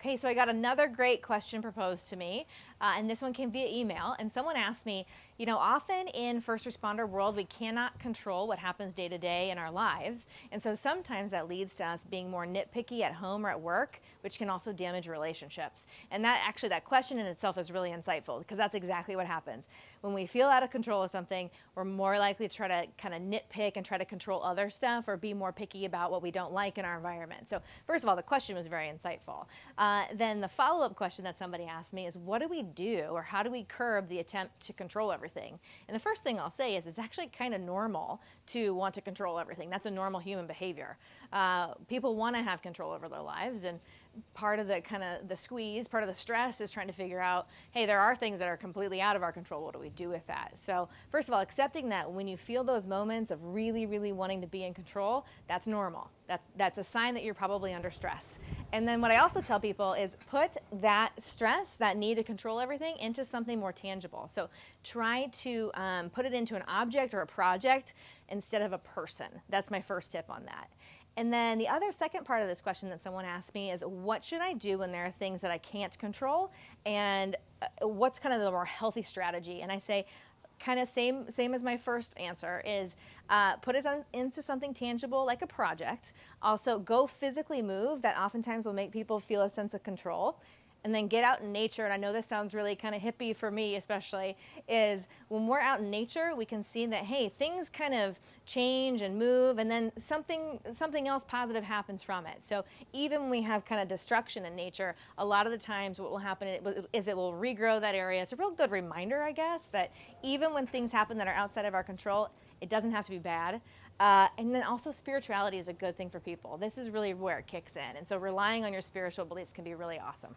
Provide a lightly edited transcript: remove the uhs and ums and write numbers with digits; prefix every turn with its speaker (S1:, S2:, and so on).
S1: Okay, so I got another great question proposed to me, and this one came via email. And someone asked me, often in first responder world, we cannot control what happens day to day in our lives, and so sometimes that leads to us being more nitpicky at home or at work, which can also damage relationships. And that question in itself is really insightful because that's exactly what happens when we feel out of control of something. We're more likely to try to kind of nitpick and try to control other stuff or be more picky about what we don't like in our environment. So first of all, the question was very insightful. Then the follow-up question that somebody asked me is, what do we do, or how do we curb the attempt to control everything? And the first thing I'll say is it's actually kind of normal to want to control everything. That's a normal human behavior. People want to have control over their lives, and part of the squeeze, part of the stress is trying to figure out, hey, there are things that are completely out of our control. What do we do with that? So first of all, accepting that when you feel those moments of really, really wanting to be in control, that's normal. That's a sign that you're probably under stress. And then what I also tell people is put that stress, that need to control everything, into something more tangible. So try to put it into an object or a project instead of a person. That's my first tip on that. And then the second part of this question that someone asked me is, what should I do when there are things that I can't control? And what's kind of the more healthy strategy? And I say, kind of same as my first answer is put it into something tangible like a project. Also, go physically move. That oftentimes will make people feel a sense of control. And then get out in nature, and I know this sounds really kind of hippie for me especially, is when we're out in nature, we can see that, hey, things kind of change and move, and then something else positive happens from it. So even when we have kind of destruction in nature, a lot of the times what will happen is it will regrow that area. It's a real good reminder, I guess, that even when things happen that are outside of our control, it doesn't have to be bad. And then also spirituality is a good thing for people. This is really where it kicks in. And so relying on your spiritual beliefs can be really awesome.